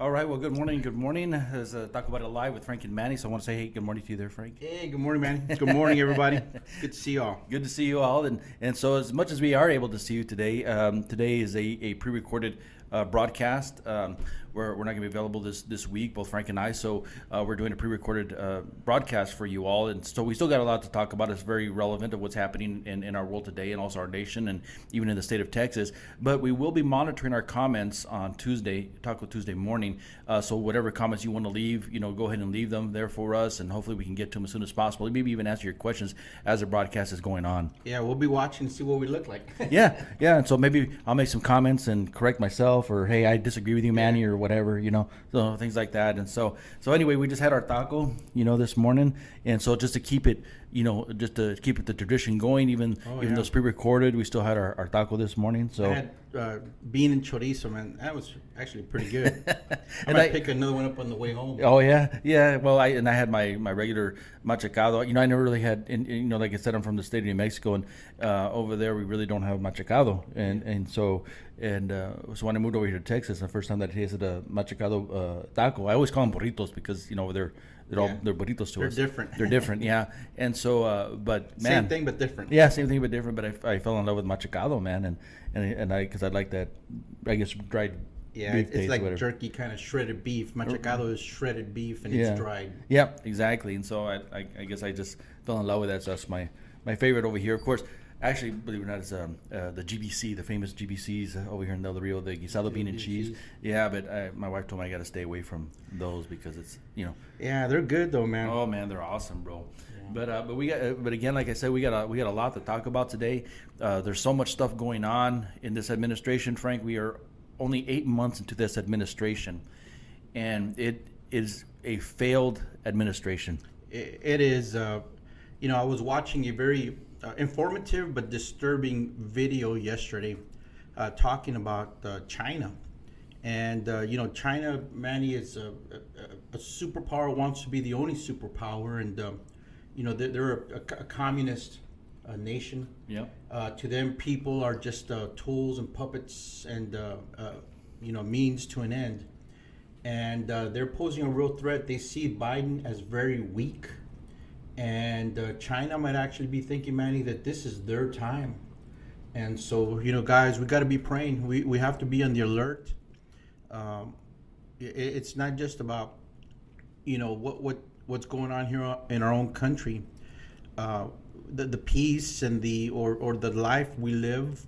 All right. Well, good morning. Good morning. As Talk About It Live with Frank and Manny. So I want to say, hey, good morning to you there, Frank. Hey, good morning, man. Good morning, everybody. Good to see you all. Good to see you all. And so, as much as we are able to see you today, today is a pre-recorded broadcast. We're not going to be available this week, both Frank and I. So we're doing a pre-recorded broadcast for you all. And so we still got a lot to talk about. It's very relevant of what's happening in our world today and also our nation and even in the state of Texas. But we will be monitoring our comments on Tuesday, Taco Tuesday morning. So whatever comments you want to leave, go ahead and leave them there for us. And hopefully we can get to them as soon as possible. Maybe even answer your questions as the broadcast is going on. Yeah, we'll be watching to see what we look like. Yeah. And so maybe I'll make some comments and correct myself, or hey, I disagree with you, Manny, or whatever, so things like that. And so anyway, we just had our taco, this morning, and so just to keep it, just to keep the tradition going, even though it's pre-recorded, we still had our taco this morning. So I had bean and chorizo, man. That was actually pretty good. I might pick another one up on the way home. Oh yeah. Well, I had my regular machacado. I never really had, like I said, I'm from the state of New Mexico, and over there we really don't have machacado, so when I moved over here to Texas, the first time that I tasted a machacado taco, I always call them burritos because they're burritos to us. They're different. They're different, yeah. And so, but man, same thing but different. Yeah, same thing but different. But I fell in love with machacado, man, and because I like that, I guess, dried. Yeah, beef it's taste, like whatever. Jerky kind of shredded beef. Machacado is shredded beef and it's dried. Yep, exactly. And so I guess I just fell in love with that. So that's my favorite over here. Of course, actually, believe it or not, is the GBC, the famous GBCs over here in Del Rio, the guisado bean and cheese. Yeah, but my wife told me I got to stay away from those because it's, Yeah, they're good though, man. Oh man, they're awesome, bro. Yeah. But again, like I said, we got a lot to talk about today. There's so much stuff going on in this administration, Frank. We are only 8 months into this administration, and it is a failed administration. It is. I was watching a very informative but disturbing video yesterday talking about China. And, China, Manny, is a superpower, wants to be the only superpower. And, they're a communist nation. Yeah. To them, people are just tools and puppets and, means to an end. And they're posing a real threat. They see Biden as very weak. And China might actually be thinking, Manny, that this is their time. And so, guys, we got to be praying. We have to be on the alert. It's not just about, what's going on here in our own country. The peace and the life we live.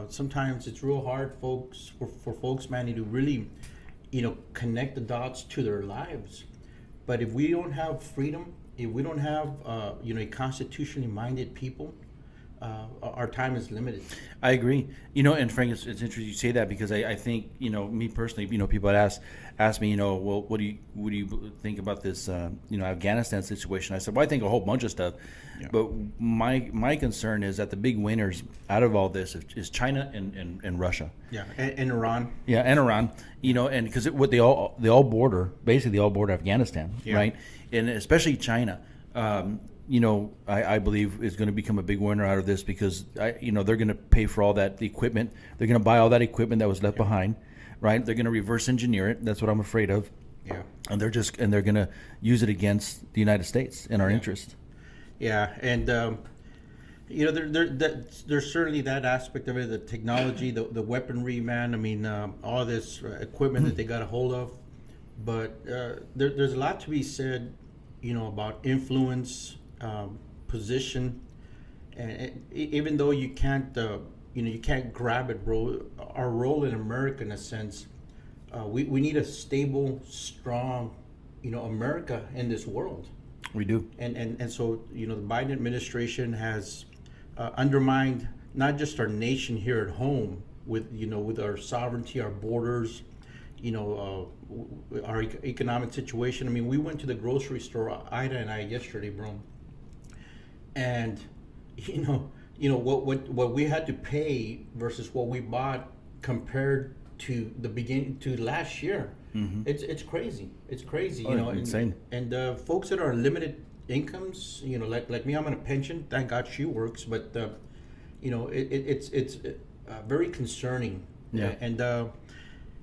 Sometimes it's real hard, folks, for folks, Manny, to really, connect the dots to their lives. But if we don't have freedom, if we don't have, a constitutionally minded people, our time is limited. I agree. And Frank, it's interesting you say that because I think, me personally, people had asked me, well, what do you think about this, Afghanistan situation? I said, well, I think a whole bunch of stuff. Yeah. But my concern is that the big winners out of all this is China and Russia. Yeah, and Iran. Yeah, and Iran. And because they all border Afghanistan, yeah. Right? And especially China. I believe is going to become a big winner out of this because they're going to pay for all that equipment. They're going to buy all that equipment that was left behind, right? They're going to reverse engineer it. That's what I'm afraid of. Yeah. And they're going to use it against the United States in our interest. Yeah, and there's certainly that aspect of it, the technology, the weaponry, man. I mean, all this equipment that they got a hold of, but there's a lot to be said, about influence. Position, and even though you can't, you can't grab it, bro. Our role in America, in a sense, we need a stable, strong, America in this world. We do, and so the Biden administration has undermined not just our nation here at home with our sovereignty, our borders, our economic situation. I mean, we went to the grocery store, Ida and I, yesterday, bro. And what we had to pay versus what we bought compared to the beginning to last year, it's crazy. It's crazy, insane. And folks that are limited incomes, like me, I'm on a pension. Thank God she works, but it's very concerning. Yeah. And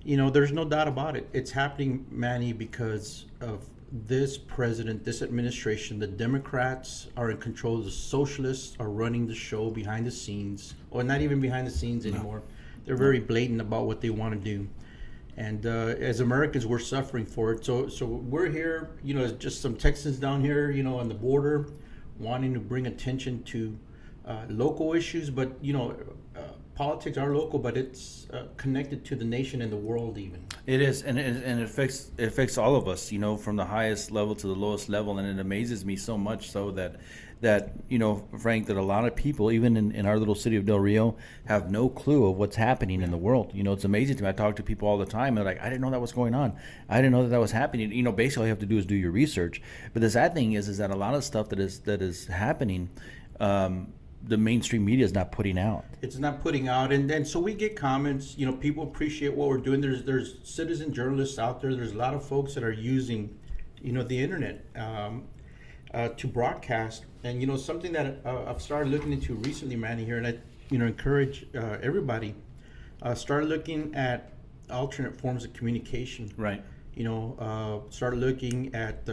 There's no doubt about it. It's happening, Manny, because of this president, this administration. The Democrats are in control. The socialists are running the show behind the scenes, or not even behind the scenes anymore. They're very blatant about what they want to do. And as Americans, we're suffering for it. So we're here, as just some Texans down here, on the border, wanting to bring attention to local issues. But politics are local, but it's connected to the nation and the world even. It is, and it affects all of us, from the highest level to the lowest level, and it amazes me so much so that Frank, that a lot of people, even in our little city of Del Rio, have no clue of what's happening in the world. It's amazing to me. I talk to people all the time, and they're like, I didn't know that was going on. I didn't know that was happening. Basically all you have to do is do your research. But the sad thing is that a lot of stuff that is happening, the mainstream media is not putting out. It's not putting out, and then so we get comments. People appreciate what we're doing. There's citizen journalists out there. There's a lot of folks that are using, the internet to broadcast. And something that I've started looking into recently, Manny, here, and I encourage everybody start looking at alternate forms of communication. Right. Start looking at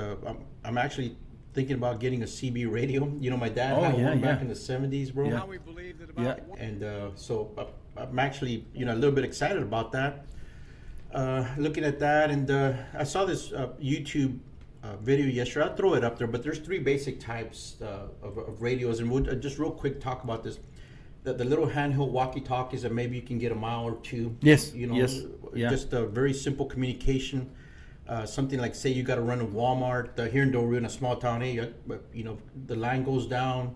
I'm actually thinking about getting a CB radio. My dad had one back in the 70s, bro. How we believed it about And so I'm actually a little bit excited about that. Looking at that, and I saw this YouTube video yesterday. I'll throw it up there, but there's 3 basic types of radios, and we'll just real quick talk about this. The little handheld walkie-talkies that maybe you can get a mile or two. Yes. Yes. Yeah. Just a very simple communication. Something like, say you got to run to Walmart here in Del Rio, in a small town. Hey, the line goes down,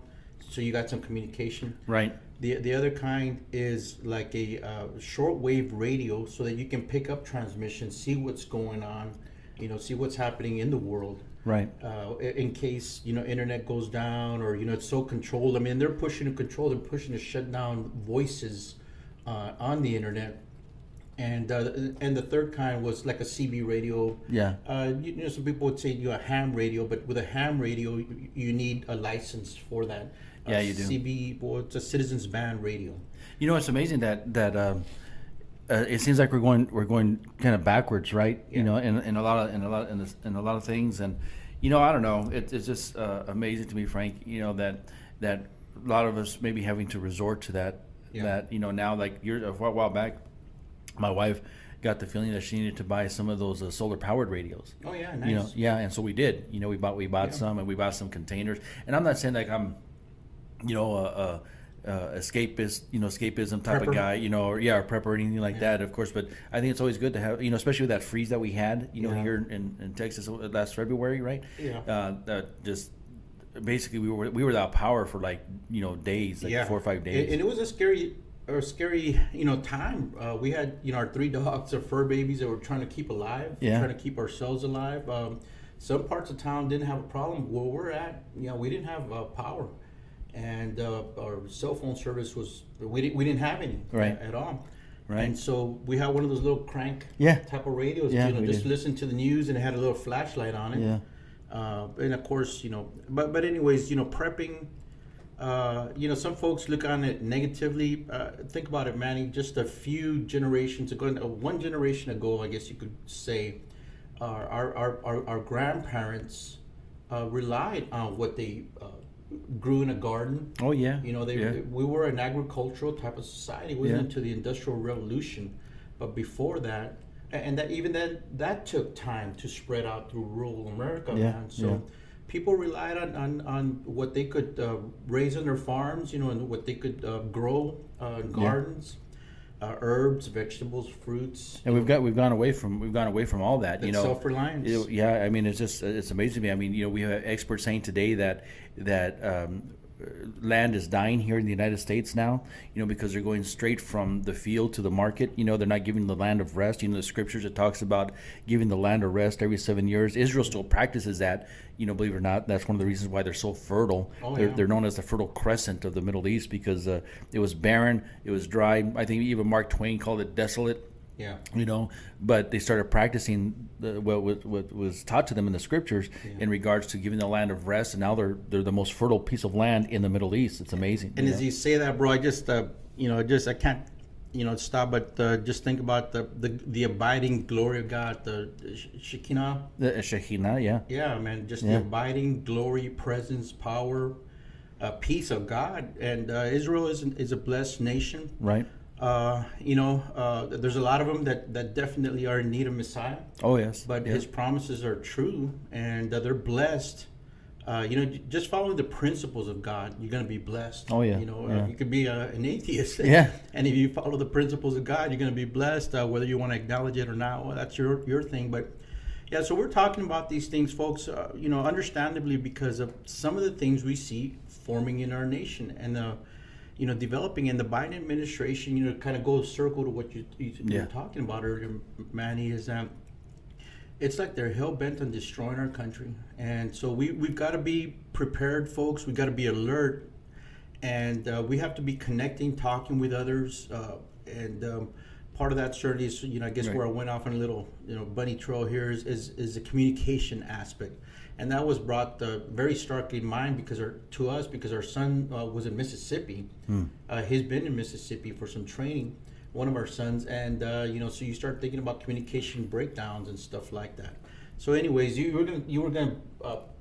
so you got some communication. Right. The other kind is like a shortwave radio, so that you can pick up transmission, see what's going on, see what's happening in the world. Right. In case internet goes down, or it's so controlled. I mean, they're pushing to control. They're pushing to shut down voices on the internet. And the third kind was like a CB radio. Yeah. Some people would say a ham radio, but with a ham radio, you need a license for that. Yeah, you do. CB, well, it's a citizens band radio. It's amazing that it seems like we're going kind of backwards, right? Yeah. In a lot of things, and I don't know. It's just amazing to me, Frank. That a lot of us may be having to resort to that. Yeah. That now, like a while back, my wife got the feeling that she needed to buy some of those solar powered radios. Oh yeah, nice. And so we did. We bought some, and we bought some containers. And I'm not saying like I'm, escapism type Prepper. of guy, or prepper or anything like that, of course. But I think it's always good to have, especially with that freeze that we had, here in Texas last February, right? Yeah. Just basically we were without power for like days, like 4 or 5 days. And it was a scary time. We had our 3 dogs, our fur babies that we're trying to keep alive, trying to keep ourselves alive. Some parts of town didn't have a problem. Where we're at, we didn't have power, and our cell phone service was we didn't have any at all. Right. And so we had one of those little crank type of radios. Just listen to the news, and it had a little flashlight on it. Yeah. And of course, but anyways, prepping. Some folks look on it negatively. Think about it, Manny. Just a few generations ago, one generation ago, I guess you could say, our grandparents relied on what they grew in a garden. Oh yeah. We were an agricultural type of society. It wasn't until the Industrial Revolution, but before that, and that took time to spread out through rural America, man. So. People relied on what they could raise on their farms, and what they could grow in gardens, herbs, vegetables, fruits. And we've gone away from all that. Self-reliance. I mean, it's amazing to me. I mean, we have experts saying today that land is dying here in the United States now, because they're going straight from the field to the market. They're not giving the land of rest. The scriptures, it talks about giving the land of rest every 7 years. Israel still practices that, believe it or not. That's one of the reasons why they're so fertile. They're known as the Fertile Crescent of the Middle East, because it was barren, it was dry. I think even Mark Twain called it desolate. Yeah. But they started practicing what was taught to them in the scriptures in regards to giving the land of rest, and now they're the most fertile piece of land in the Middle East. It's amazing. And as you say that, bro, I just I can't stop, but just think about the abiding glory of God, the Shekinah. The Shekhinah, yeah. Yeah, man, just the Yeah. abiding glory, presence, power, peace of God. And Israel is a blessed nation. Right. There's a lot of them that definitely are in need of Messiah, Oh, yes. but yeah. his promises are true, and they're blessed. Just following the principles of God, you're going to be blessed. Oh, yeah. Yeah. You could be an atheist. Yeah. And if you follow the principles of God, you're going to be blessed, whether you want to acknowledge it or not. Well, that's your thing. But yeah, so we're talking about these things, folks, understandably, because of some of the things we see forming in our nation and developing. In the Biden administration, kind of goes circle to what you were talking about earlier, Manny, is it's like they're hell-bent on destroying our country. And so we've got to be prepared, folks. We've got to be alert. And we have to be connecting, talking with others. And part of that certainly is, I guess Right. where I went off on a little, bunny trail here is the communication aspect. And that was brought very starkly in mind because our son was in Mississippi. He's been in Mississippi for some training, one of our sons, and so you start thinking about communication breakdowns and stuff like that. So, anyways, you were gonna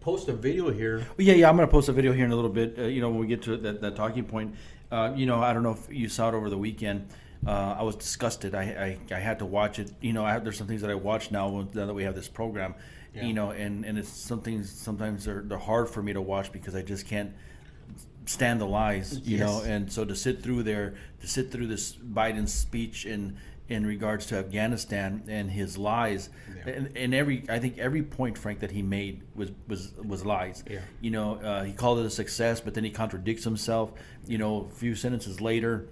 post a video here. Well, yeah. I'm going to post a video here in a little bit. When we get to that talking point, I don't know if you saw it over the weekend. I was disgusted. I had to watch it. There's some things that I watch now that we have this program. Yeah. And it's sometimes they're hard for me to watch because I just can't stand the lies. Yes. And so to sit through this Biden speech in regards to Afghanistan and his lies, Yeah. and I think every point, Frank, that he made was lies. Yeah. He called it a success, but then he contradicts himself. A few sentences later,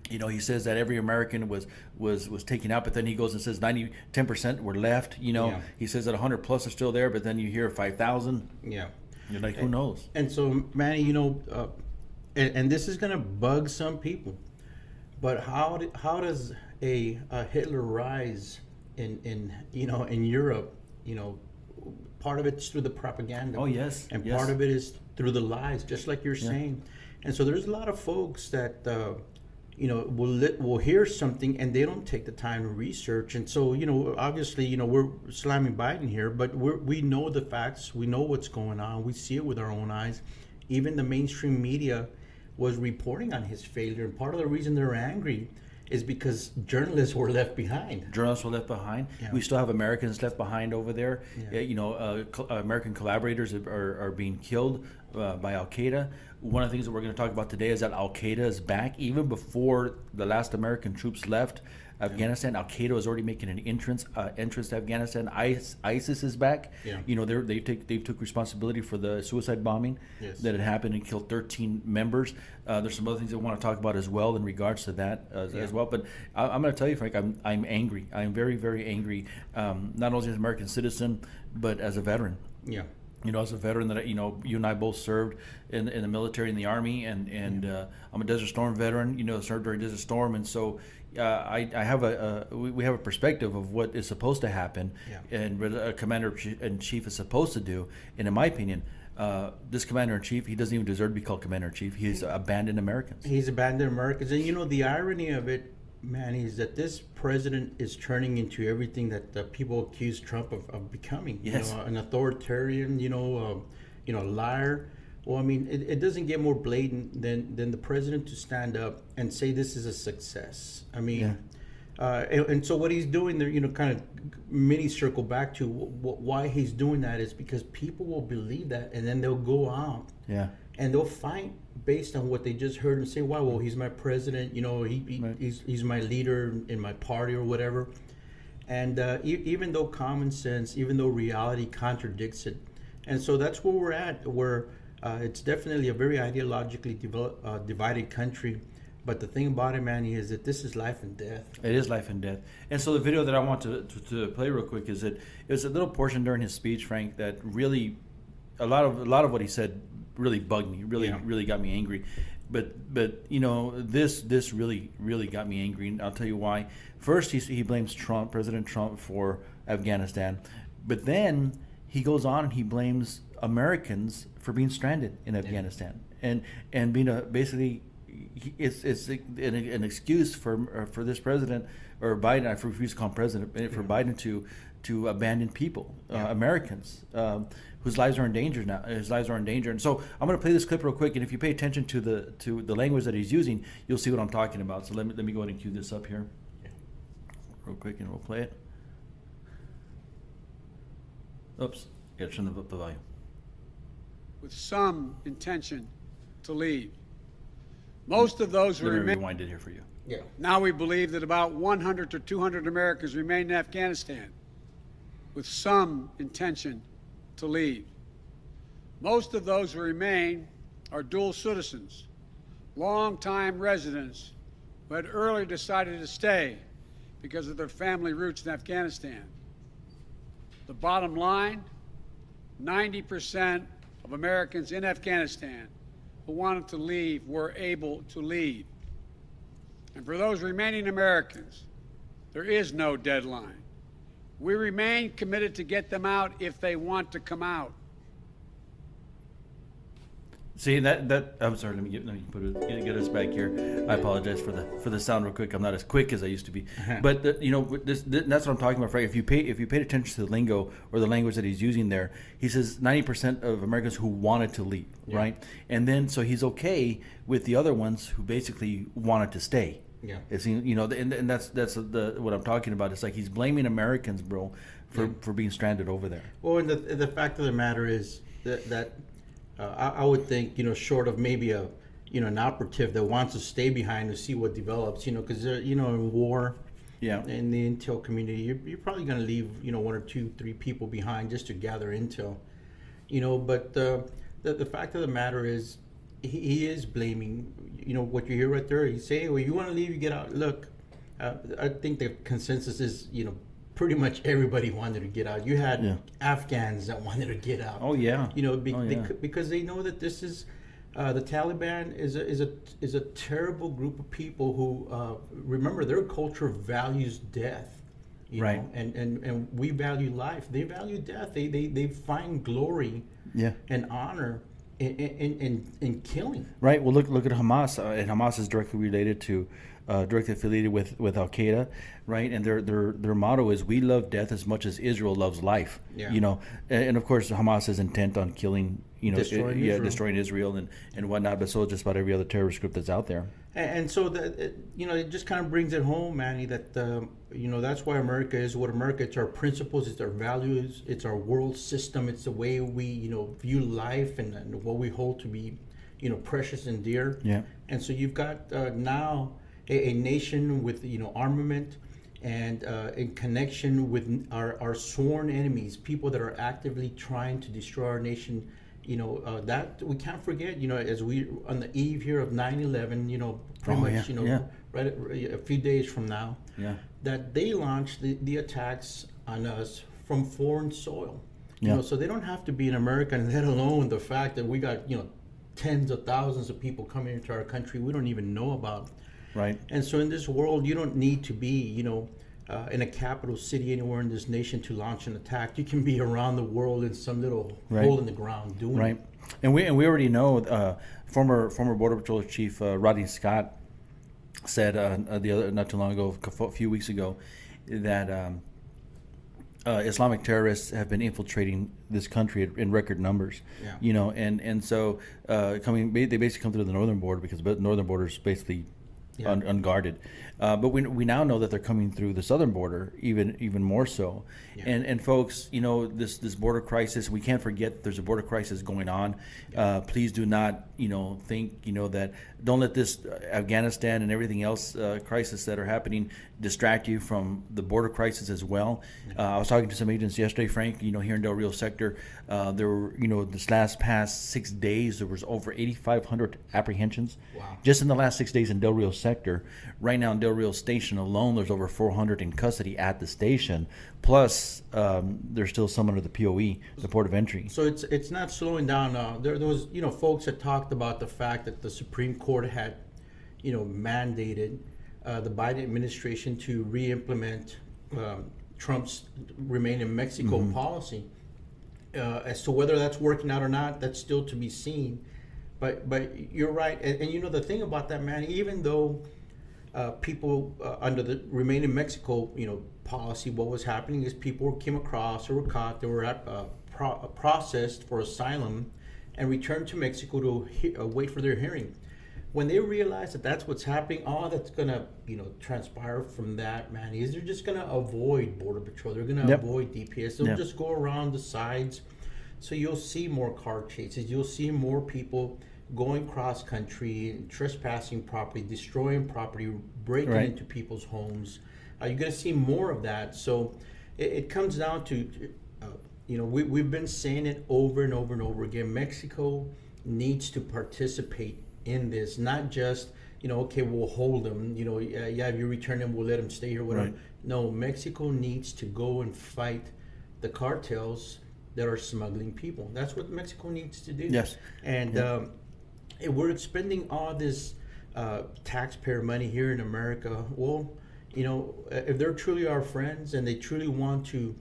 he says that every American was taken out, but then he goes and says 10% were left. Yeah. He says that 100 plus are still there, but then you hear 5,000. Yeah. You're like, who knows? And so, Manny, and this is going to bug some people, but how does a Hitler rise in Europe? Part of it's through the propaganda. Oh, yes. And yes. part of it is through the lies, just like you're Yeah. saying. And so there's a lot of folks that will hear something and they don't take the time to research. And so obviously we're slamming Biden here, but we know the facts, we know what's going on, we see it with our own eyes. Even the mainstream media was reporting on his failure, and part of the reason they're angry is because journalists were left behind. Journalists were left behind. Yeah. We still have Americans left behind over there. Yeah. American collaborators are being killed by Al Qaeda. One of the things that we're going to talk about today is that Al Qaeda is back. Even before the last American troops left Afghanistan, Al Qaeda was already making an entrance to Afghanistan. ISIS is back. Yeah. They took responsibility for the suicide bombing Yes. that had happened and killed 13 members. There's some other things I want to talk about as well in regards to that as well. But I'm going to tell you, Frank, I'm angry. I'm very, very angry. Not only as an American citizen, but as a veteran. Yeah. As a veteran that you and I both served in the military, in the Army, and I'm a Desert Storm veteran. Served during Desert Storm, and so I have we have a perspective of what is supposed to happen, Yeah. and what a commander in chief is supposed to do. And in my opinion, this commander in chief, he doesn't even deserve to be called commander in chief. He's abandoned Americans. He's abandoned Americans. And the irony of it, Manny, is that this president is turning into everything that people accuse Trump of becoming. Yes. An authoritarian, liar. Well, I mean, it doesn't get more blatant than the president to stand up and say this is a success. I mean, and so what he's doing there, kind of mini circle back to why he's doing that is because people will believe that, and then they'll go out. Yeah. And they'll fight based on what they just heard and say, "Wow, well, he's my president. Right. He's my leader in my party or whatever." And even though common sense, even though reality contradicts it, and so that's where we're at. Where it's definitely a very ideologically divided country. But the thing about it, Manny, is that this is life and death. It is life and death. And so the video that I want to play real quick is that it was a little portion during his speech, Frank, that really a lot of what he said really bugged me, really got me angry. But this really got me angry, and I'll tell you why. First, he blames President Trump, for Afghanistan, but then he goes on and he blames Americans for being stranded in Afghanistan and being basically it's an excuse for this president or Biden. I refuse to call him president, for Biden to abandon people, Americans, whose lives are in danger now. His lives are in danger, and so I'm going to play this clip real quick. And if you pay attention to the language that he's using, you'll see what I'm talking about. So let me go ahead and cue this up here, real quick, and we'll play it. Oops, got to turn the volume. With some intention to leave. Most of those who Let me remain. rewind it here for you. Yeah. Now we believe that about 100 to 200 Americans remain in Afghanistan with some intention to leave. Most of those who remain are dual citizens, long-time residents who had early decided to stay because of their family roots in Afghanistan. The bottom line, 90% of Americans in Afghanistan who wanted to leave were able to leave. And for those remaining Americans, there is no deadline. We remain committed to get them out if they want to come out. See that I'm sorry. Let me get us back here. I apologize for the sound real quick. I'm not as quick as I used to be, but that's what I'm talking about, Frank. If you paid attention to the lingo or the language that he's using there, he says 90% of Americans who wanted to leave, right? And then so he's okay with the other ones who basically wanted to stay. Yeah. It's, and that's what I'm talking about. It's like he's blaming Americans, bro, for being stranded over there. Well, and the fact of the matter is that I would think, short of maybe an operative that wants to stay behind to see what develops, because in war, in the intel community, you're probably going to leave, 1 or 2, 3 people behind just to gather intel, But the fact of the matter is, he is blaming, what you hear right there. He's saying, well, you want to leave, you get out. Look, I think the consensus is, pretty much everybody wanted to get out. You had Afghans that wanted to get out. Oh yeah. Because they know that this is the Taliban is a terrible group of people who remember their culture values death. Right. And we value life. They value death. They find glory and honor in killing. Right. Well, look at Hamas, and Hamas is directly related to, directly affiliated with Al Qaeda, right? And their motto is, "We love death as much as Israel loves life." Yeah. And of course Hamas is intent on killing, destroying Israel and whatnot. But so is just about every other terrorist group that's out there. And so it just kind of brings it home, Manny, that that's why America is what America. It's our principles, it's our values, it's our world system, it's the way we view life and what we hold to be precious and dear. Yeah. And so you've got now a nation with armament and in connection with our sworn enemies, people that are actively trying to destroy our nation. That we can't forget, as we on the eve here of 9/11, right a few days from now, that they launched the attacks on us from foreign soil. So they don't have to be an American, let alone the fact that we got tens of thousands of people coming into our country we don't even know about. Right. And so in this world, you don't need to be in a capital city anywhere in this nation to launch an attack. You can be around the world in some little hole in the ground doing it. And we already know former Border Patrol Chief Rodney Scott said not too long ago, a few weeks ago, that Islamic terrorists have been infiltrating this country in record numbers. And so they basically come through the northern border because the northern border is basically unguarded. But we now know that they're coming through the southern border even more so. And folks, this border crisis, we can't forget there's a border crisis going on. Please do not think that, don't let this Afghanistan and everything else crisis that are happening distract you from the border crisis as well. I was talking to some agents yesterday, Frank, here in Del Rio sector. There were, this past 6 days, there was over 8,500 apprehensions. Wow. Just in the last 6 days in Del Rio sector. Right now in Del Rio station alone, there's over 400 in custody at the station. Plus, there's still some under the POE, the port of entry. So it's not slowing down. There was folks that talked about the fact that the Supreme Court had mandated the Biden administration to re-implement Trump's remain in Mexico policy. As to whether that's working out or not, that's still to be seen. But you're right, and you know the thing about that, man. Even though people under the remain in Mexico, you know, policy, what was happening is people came across or were caught, they were processed for asylum, and returned to Mexico to wait for their hearing. When they realize that that's what's happening, all that's gonna, you know, transpire from that, man, is they're just gonna avoid Border Patrol. They're gonna avoid DPS. They'll just go around the sides. So you'll see more car chases. You'll see more people going cross country, trespassing property, destroying property, breaking into people's homes. You're gonna see more of that. So it comes down to, you know, we've been saying it over and over and over again. Mexico needs to participate in this, not just, you know, okay, we'll hold them, you know, if you return them, we'll let them stay here, whatever. No, Mexico needs to go and fight the cartels that are smuggling people. That's what Mexico needs to do. Yes. And we're spending all this taxpayer money here in America. Well, you know, if they're truly our friends and they truly want to,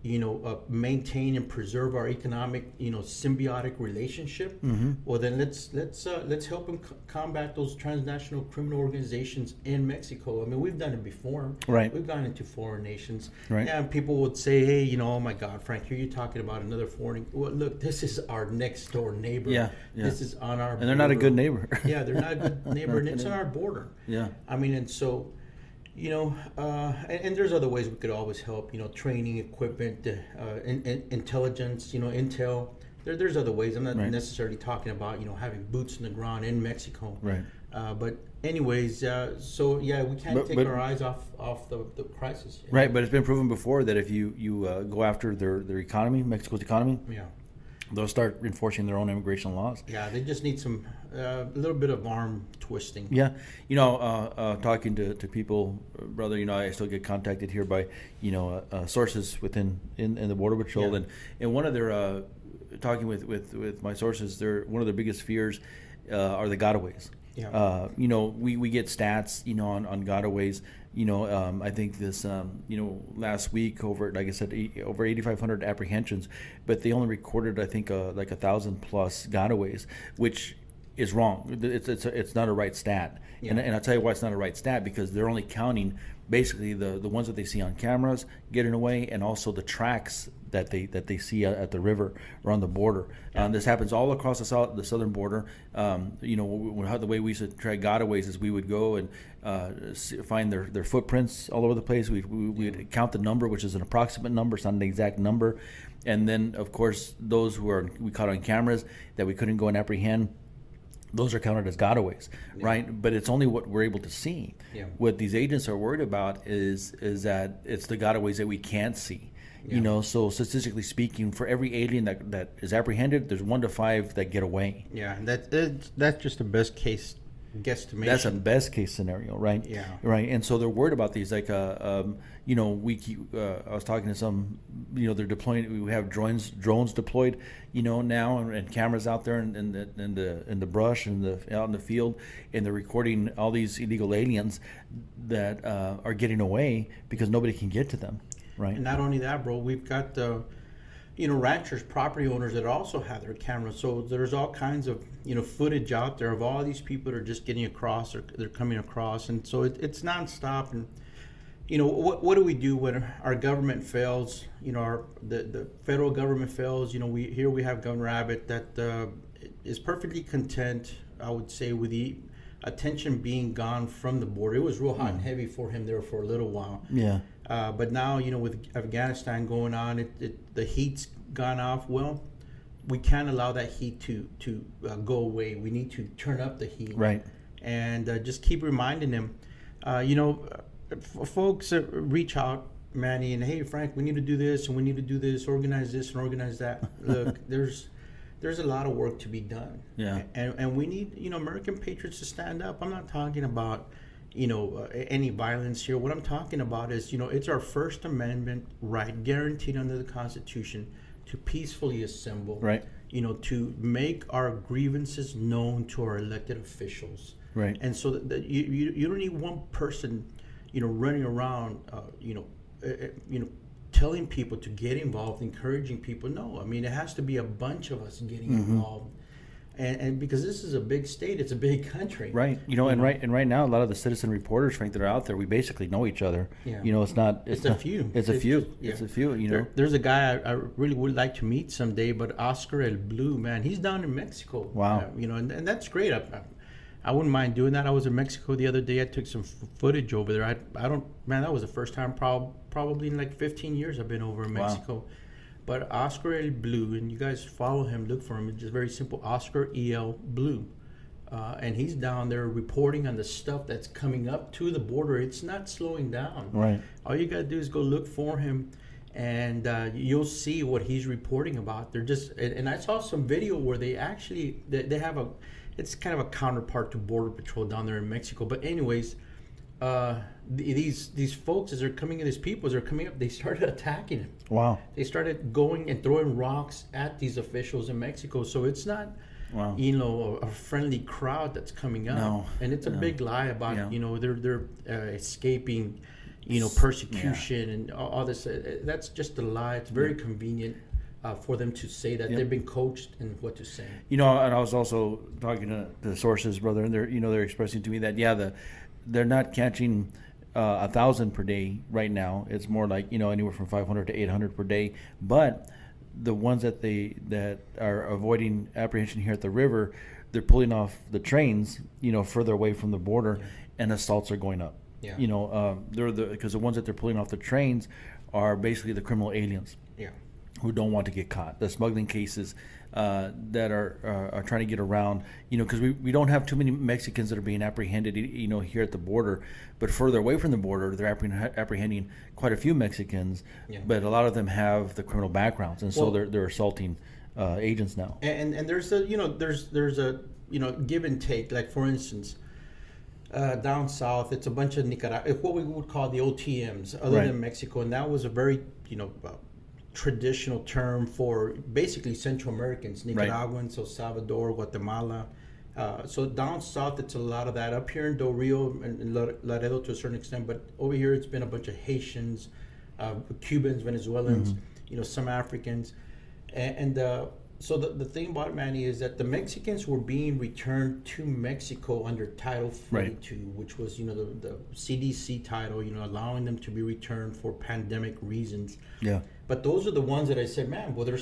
you know, maintain and preserve our economic, you know, symbiotic relationship, well then let's help them combat those transnational criminal organizations in Mexico. I mean, we've done it before. We've gone into foreign nations. Yeah, and people would say, hey, you know, oh my God, Frank, here you're talking about another foreign. Well, look, this is our next door neighbor. This is on our. And they're not a good neighbor. Yeah, they're not a good neighbor, and it's on our border. I mean, and so. You know, and there's other ways we could always help, you know, training, equipment, intelligence, you know, intel. There's other ways. I'm not necessarily talking about, you know, having boots in the ground in Mexico. But anyways, so yeah, we can't take our eyes off the crisis. But it's been proven before that if you go after their economy, Mexico's economy, they'll start enforcing their own immigration laws. Yeah, they just need some a little bit of arm twisting. Yeah, you know, talking to people, brother, you know, I still get contacted here by, you know, sources in the Border Patrol, and one of their talking with my sources, one of their biggest fears are the gotaways. You know, we get stats, you know, on gotaways. You know, I think this, you know, last week like I said, over 8,500 apprehensions, but they only recorded, I think, like 1,000 plus gotaways, which is wrong. It's not a right stat. And I'll tell you why it's not a right stat, because they're only counting basically the ones that they see on cameras getting away, and also the tracks that they see at the river or on the border. This happens all across the southern border. You know, the way we used to track gotaways is we would go and find their footprints all over the place. We'd count the number, which is an approximate number, it's not an exact number. And then, of course, those we caught on cameras that we couldn't go and apprehend, those are counted as gotaways, right? But it's only what we're able to see. What these agents are worried about is that it's the gotaways that we can't see. You know, so statistically speaking, for every alien that is apprehended, there's 1 to 5 that get away. Yeah, that's just the best case guesstimation. That's a best case scenario, right? Right. And so they're worried about these, like, you know, I was talking to some, you know, they're deploying. We have drones deployed, you know, now, and cameras out there in the brush and out in the field, and they're recording all these illegal aliens that are getting away because nobody can get to them. Right. And not only that, bro, we've got you know, ranchers, property owners that also have their cameras. So there's all kinds of, you know, footage out there of all these people that are just getting across, or they're coming across, and so it's nonstop. And you know, what do we do when our government fails? You know, the federal government fails. You know, we have Governor Abbott that is perfectly content, I would say, with the attention being gone from the border. It was real hot and heavy for him there for a little while. But now, you know, with Afghanistan going on, the heat's gone off. Well, we can't allow that heat to go away. We need to turn up the heat. And just keep reminding them, you know, folks reach out, Manny, and hey, Frank, we need to do this and we need to do this, organize this and organize that. Look, there's a lot of work to be done. And we need, you know, American patriots to stand up. I'm not talking about, you know, any violence here. What I'm talking about is, you know, it's our First Amendment right, guaranteed under the Constitution, to peacefully assemble, you know, to make our grievances known to our elected officials. And so that you don't need one person, you know, running around, you know, telling people to get involved, encouraging people. No, I mean, it has to be a bunch of us getting involved. and because this is a big state, it's a big country. Right. And right now, a lot of the citizen reporters, Frank, that are out there, we basically know each other. Yeah. It's not. It's a few. It's a few. Yeah. It's a few. There's a guy I really would like to meet someday, but Oscar El Blue, man, he's down in Mexico. Wow. And that's great. I wouldn't mind doing that. I was in Mexico the other day. I took some footage over there. I don't, man, that was the first time probably in like 15 years I've been over in Mexico. Wow. But Oscar El Blue, and you guys follow him, look for him. It's just very simple, Oscar EL Blue. And he's down there reporting on the stuff that's coming up to the border. It's not slowing down. Right. All you got to do is go look for him, and you'll see what he's reporting about. They're just, and I saw some video where they actually, they have it's kind of a counterpart to Border Patrol down there in Mexico. But anyways, these folks, as they're coming in, these people, as they're coming up, they started attacking him. Wow. They started going and throwing rocks at these officials in Mexico. So it's not, wow, a friendly crowd that's coming up. No. And it's a big lie about, Yeah. they're escaping, persecution and all this. That's just a lie. It's very convenient for them to say that. They've been coached in what to say. And I was also talking to the sources, brother, and they're expressing to me that they're not catching 1,000 per day right now. It's more like anywhere from 500 to 800 per day. But the ones that are avoiding apprehension here at the river, they're pulling off the trains, further away from the border, and assaults are going up. Yeah. They're because the ones that they're pulling off the trains are basically the criminal aliens. Yeah. Who don't want to get caught. The smuggling cases that are trying to get around, because we don't have too many Mexicans that are being apprehended, here at the border, but further away from the border, they're apprehending quite a few Mexicans, but a lot of them have the criminal backgrounds, and so they're assaulting agents now. And there's a there's a give and take. Like for instance, down south, it's a bunch of what we would call the OTMs, other than Mexico, and that was a very traditional term for basically Central Americans, Nicaraguans, El Salvador, Guatemala. So down south, it's a lot of that. Up here in Del Rio and Laredo to a certain extent, but over here it's been a bunch of Haitians, Cubans, Venezuelans, some Africans. So the thing about it, Manny, is that the Mexicans were being returned to Mexico under Title 42, which was, the CDC title, allowing them to be returned for pandemic reasons. Yeah. But those are the ones that I said, man, well, they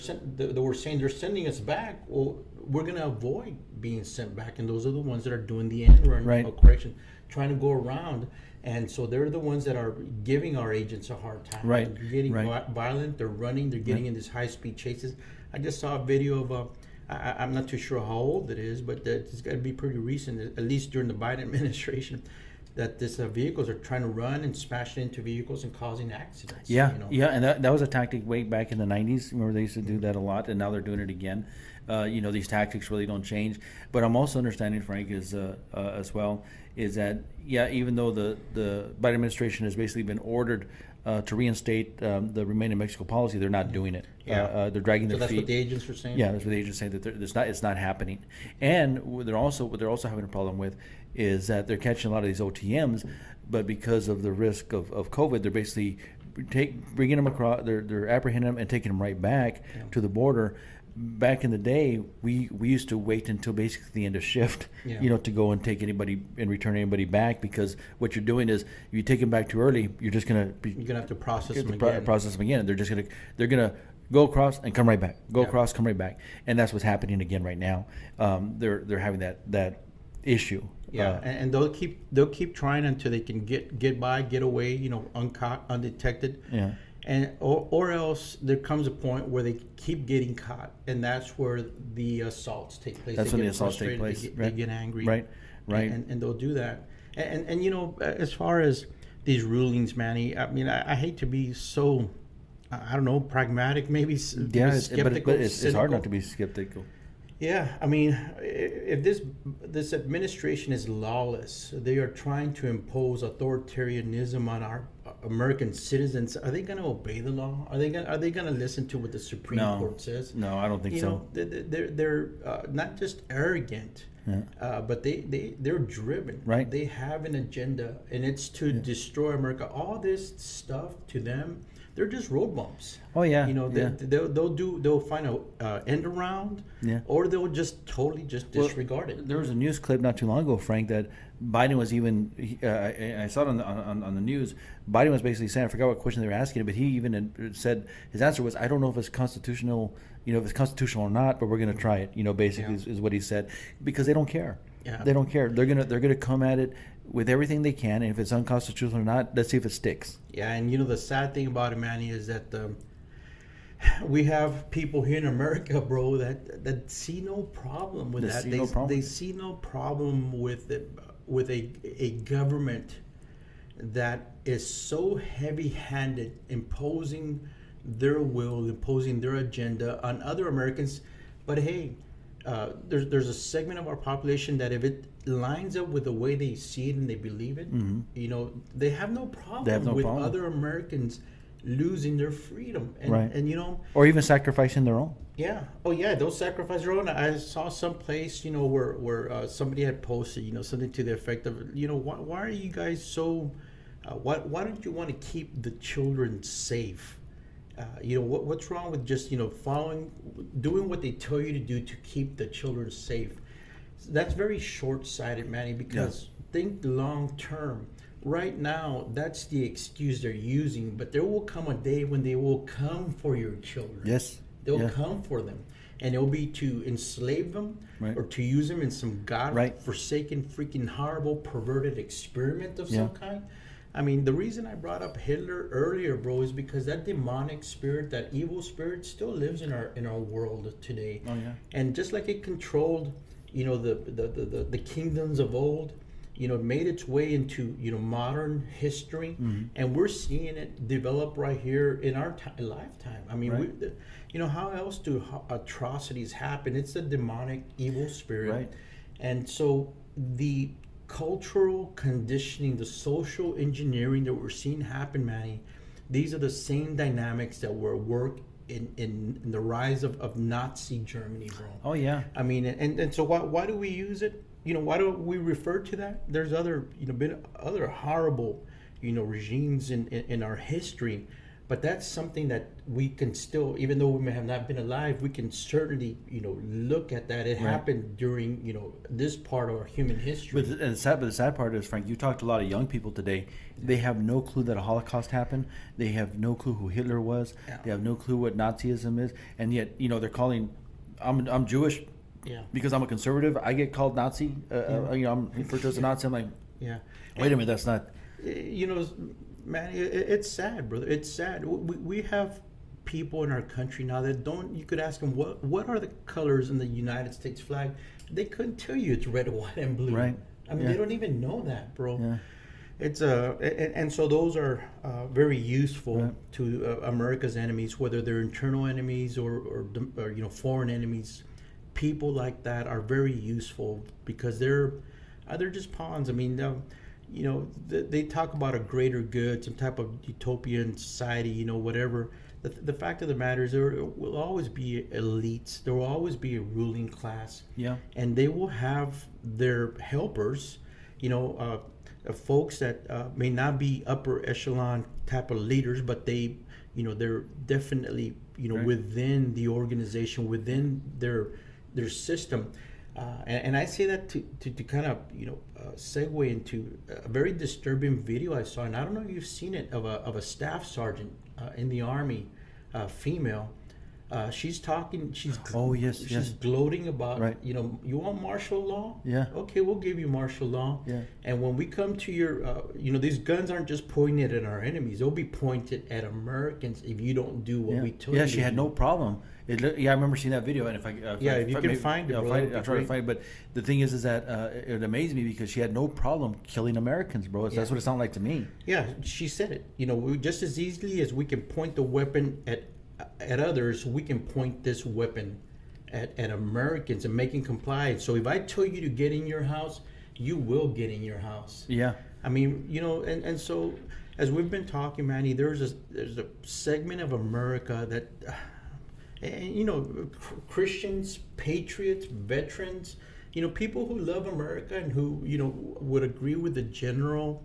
were saying they're sending us back. Well, we're going to avoid being sent back. And those are the ones that are doing the end run, correction, trying to go around. And so they're the ones that are giving our agents a hard time. Right. They're getting violent. They're running. They're getting in these high-speed chases. I just saw a video of I'm not too sure how old it is, but it's got to be pretty recent, at least during the Biden administration, that these vehicles are trying to run and smash into vehicles and causing accidents. Yeah, and that was a tactic way back in the 90s. Remember, they used to do that a lot, and now they're doing it again. These tactics really don't change. But I'm also understanding, Frank, is as well, is that, even though the Biden administration has basically been ordered to reinstate the Remain in Mexico policy, they're not doing it. They're dragging their feet. So that's what the agents are saying? Yeah, that's what the agents say, that it's not happening. And what they're also having a problem with is that they're catching a lot of these OTMs, but because of the risk of COVID, they're basically bringing them across, they're apprehending them and taking them right back to the border. Back in the day, we used to wait until basically the end of shift, to go and take anybody and return anybody back, because what you're doing is, if you take them back too early, you're gonna have to process them again. Process them again, and they're gonna go across and come right back. Go across, come right back, and that's what's happening again right now. They're having that issue. Yeah, and they'll keep trying until they can get by, get away, uncaught, undetected. Yeah. And or else there comes a point where they keep getting caught, and that's where the assaults take place. That's when the assaults take place. They get angry. Right. And they'll do that. And as far as these rulings, Manny, I mean, I hate to be so, I don't know, pragmatic, maybe. Skeptical, but it's hard not to be skeptical. Yeah, I mean, if this administration is lawless, they are trying to impose authoritarianism on our American citizens. Are they going to obey the law? Are they going to listen to what the Supreme Court says? No, I don't think so. They're not just arrogant, but they're driven. Right. They have an agenda, and it's to destroy America. All this stuff to them, they're just road bumps. Oh, yeah, You know, yeah. they'll find a end around, Yeah. or they'll just totally just disregard it. There was a news clip not too long ago, Frank, that Biden was even. I saw it on the news. Biden was basically saying, I forgot what question they were asking him, but he even had said his answer was, "I don't know if it's constitutional, if it's constitutional or not, but we're going to try it." Basically is what he said, because they don't care. Yeah. They don't care. They're gonna come at it with everything they can, and if it's unconstitutional or not, let's see if it sticks. Yeah, and the sad thing about it, Manny, is that we have people here in America, bro, that see no problem with that. They see no problem with it, with a government that is so heavy-handed, imposing their will, imposing their agenda on other Americans. But hey, there's a segment of our population that if it lines up with the way they see it and they believe it, they have no problem with other Americans losing their freedom, and or even sacrificing their own. Yeah. Oh, yeah. They'll sacrifice their own. I saw some place, where somebody had posted, something to the effect of, why are you guys so? Why don't you want to keep the children safe? What's wrong with just doing what they tell you to do to keep the children safe? That's very short-sighted, Manny. Because think long term. Right now, that's the excuse they're using, but there will come a day when they will come for your children. Yes. They'll come for them. And it'll be to enslave them, or to use them in some God-forsaken, freaking horrible, perverted experiment of some kind. I mean, the reason I brought up Hitler earlier, bro, is because that demonic spirit, that evil spirit, still lives in our world today. Oh, yeah. And just like it controlled, the kingdoms of old, made its way into modern history, and we're seeing it develop right here in our lifetime. I mean, how else do atrocities happen? It's the demonic evil spirit, right? And so the cultural conditioning, the social engineering that we're seeing happen, Manny, these are the same dynamics that were at work in the rise of Nazi Germany, bro. Oh yeah. I mean, and so why do we use it? Why do we refer to that? There's been other horrible, regimes in our history, but that's something that we can still, even though we may have not been alive, we can certainly, look at that. It happened during, this part of our human history. But the sad part is, Frank, you talked to a lot of young people today. They have no clue that a Holocaust happened. They have no clue who Hitler was. Yeah. They have no clue what Nazism is, and yet, they're calling. I'm Jewish. Yeah. Because I'm a conservative, I get called Nazi. I'm referred to as a Nazi. I'm like, yeah. Wait a minute, that's not. Man, it's sad, brother. It's sad. We have people in our country now that don't. You could ask them what are the colors in the United States flag. They couldn't tell you it's red, white, and blue. Right. I mean, they don't even know that, bro. Yeah. It's and so those are very useful to America's enemies, whether they're internal enemies or foreign enemies. People like that are very useful because they're just pawns. I mean, they talk about a greater good, some type of utopian society, whatever. The fact of the matter is there will always be elites. There will always be a ruling class. Yeah. And they will have their helpers, folks that may not be upper echelon type of leaders, but they're definitely, within the organization, within their system. And I say that to kind of segue into a very disturbing video I saw, and I don't know if you've seen it, of a staff sergeant in the Army, female. She's talking. She's gloating about you want martial law? Yeah. Okay, we'll give you martial law. Yeah. And when we come to your, these guns aren't just pointed at our enemies; they'll be pointed at Americans if you don't do what we told you. Yeah, she had no problem. I remember seeing that video, and if you can find it, I'll try to find it. But the thing is that it amazed me because she had no problem killing Americans, bro. That's what it sounded like to me. Yeah, she said it. We just as easily as we can point the weapon at others, we can point this weapon at Americans and make them comply. So if I tell you to get in your house, you will get in your house. Yeah. I mean, and so as we've been talking, Manny, there's a segment of America that. And, Christians, patriots, veterans, people who love America and who, would agree with the general,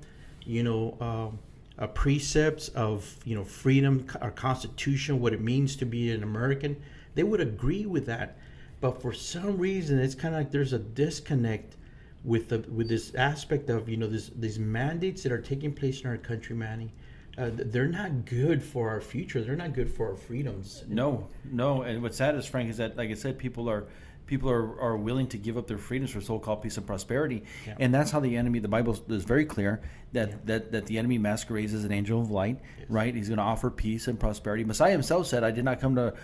precepts of freedom, our Constitution, what it means to be an American, they would agree with that. But for some reason, it's kind of like there's a disconnect with this aspect of these mandates that are taking place in our country, Manny. They're not good for our future. They're not good for our freedoms. No. And what's sad is, Frank, is that, like I said, people are willing to give up their freedoms for so-called peace and prosperity. Yeah. And that's how the enemy, the Bible is very clear that the enemy masquerades as an angel of light, yes. Right? He's going to offer peace and prosperity. Messiah himself said, I did not come to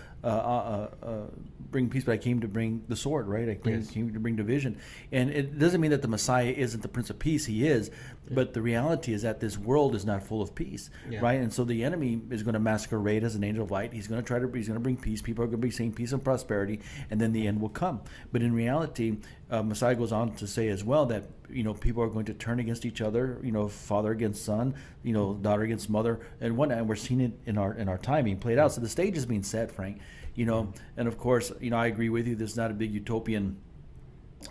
bring peace, but I came to bring the sword, right? I came to bring division. And it doesn't mean that the Messiah isn't the Prince of Peace. He is. Yeah. But the reality is that this world is not full of peace, yeah. Right? And so the enemy is going to masquerade as an angel of light. He's going to bring peace. People are going to be saying peace and prosperity, and then the end will come. But in reality, Messiah goes on to say as well that people are going to turn against each other. Father against son, daughter against mother, and whatnot. And we're seeing it in our time being played out. So the stage is being set, Frank. And of course, I agree with you. This is not a big utopian.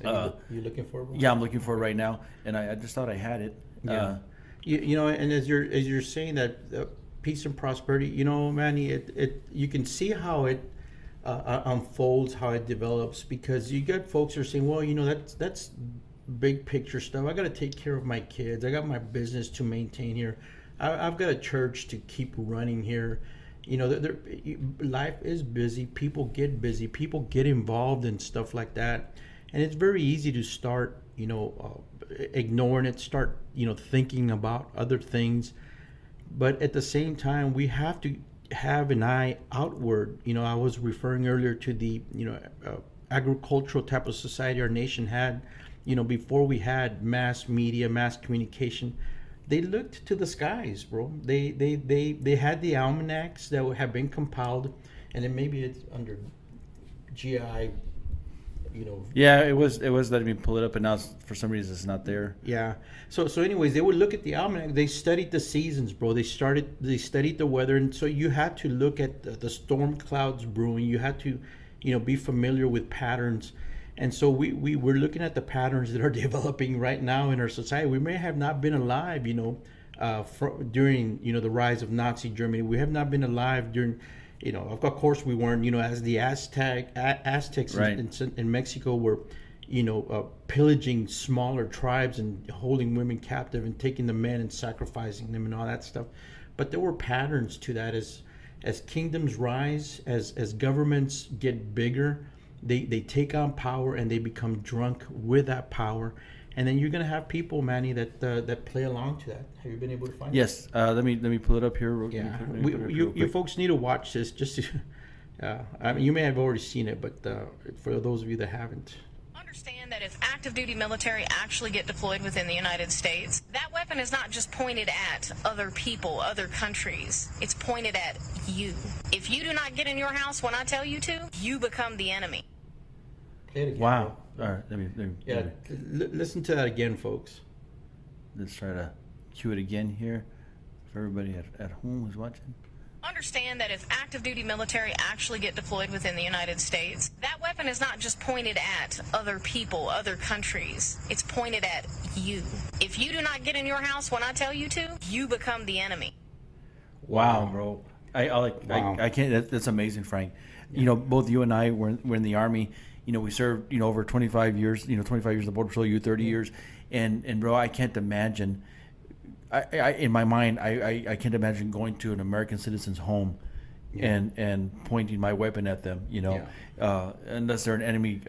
You looking for it? Yeah, I'm looking for it right now, and I just thought I had it. Yeah. And as you're saying that peace and prosperity, Manny, it you can see how it unfolds, how it develops, because you get folks who are saying, well, that's big picture stuff. I got to take care of my kids. I got my business to maintain here. I've got a church to keep running here. Life is busy. People get busy. People get involved in stuff like that, and it's very easy to start, ignoring it. Start, thinking about other things. But at the same time, we have to have an eye outward. I was referring earlier to the agricultural type of society our nation had. Before we had mass media, mass communication, they looked to the skies, bro. They had the almanacs that have been compiled, and then maybe it's under GI. Yeah, it was letting me pull it up, and now for some reason it's not there. Yeah. So anyways, they would look at the almanac. They studied the seasons, bro. They studied the weather, and so you had to look at the storm clouds brewing. You had to, be familiar with patterns. And so we were looking at the patterns that are developing right now in our society. We may have not been alive, during, the rise of Nazi Germany. We have not been alive during, of course we weren't, as the Aztecs right. in Mexico were, pillaging smaller tribes and holding women captive and taking the men and sacrificing them and all that stuff. But there were patterns to that as kingdoms rise, as governments get bigger. They take on power and they become drunk with that power, and then you're gonna have people, Manny, that play along to that. Have you been able to find it? Yes. Let me pull it up here. Yeah. You folks need to watch this. Just to, you may have already seen it, but for those of you that haven't. Understand that if active duty military actually get deployed within the United States, that weapon is not just pointed at other people, other countries. It's pointed at you. If you do not get in your house when I tell you to, you become the enemy. Play it again, wow. bro. All right. Let me listen to that again, folks. Let's try to cue it again here for everybody at home who's watching. Understand that if active duty military actually get deployed within the United States, that weapon is not just pointed at other people, other countries. It's pointed at you. If you do not get in your house when I tell you to, you become the enemy. Wow, bro. I can't. That's amazing, Frank. Yeah. Both you and I were in the Army. We served, over 25 years. 25 years in the Border Patrol. You 30 years, and bro, I can't imagine. I in my mind, I can't imagine going to an American citizen's home, yeah. and pointing my weapon at them. Unless they're an enemy.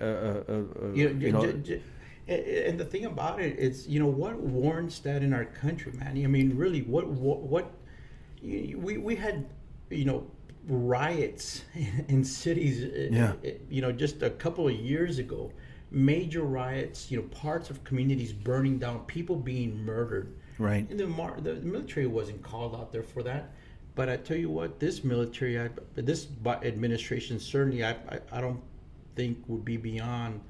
And the thing about it is, what warrants that in our country, man? I mean, really, what we had, riots in cities, yeah. Just a couple of years ago, major riots, parts of communities burning down, people being murdered. Right. And the military wasn't called out there for that. But I tell you what, this military, this administration certainly, I don't think would be beyond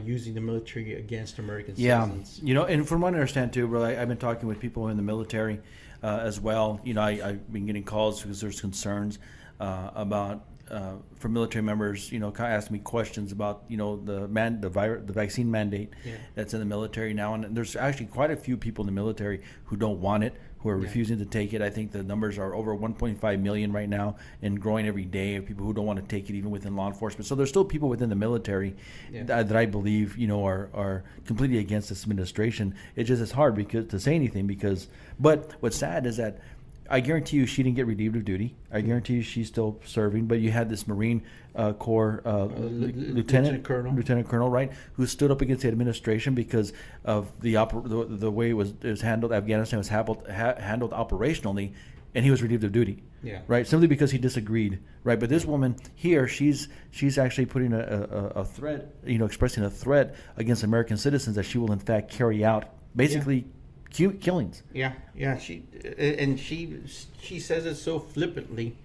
using the military against American citizens. Yeah, and from what I understand too, bro, I've been talking with people in the military as well. I've been getting calls because there's concerns about from military members, kind of ask me questions about, the vaccine mandate that's in the military now, and there's actually quite a few people in the military who don't want it, who are refusing to take it. I think the numbers are over 1.5 million right now, and growing every day of people who don't want to take it, even within law enforcement. So there's still people within the military that I believe, are completely against this administration. It just is hard to say anything but what's sad is that I guarantee you she didn't get relieved of duty. I guarantee you she's still serving. But you had this Marine Corps lieutenant colonel, right, who stood up against the administration because of the way it was handled. Afghanistan was handled operationally, and he was relieved of duty. Yeah. Right. Simply because he disagreed. Right. But this woman here, she's actually putting a threat, expressing a threat against American citizens that she will in fact carry out basically. Killings. She says it so flippantly,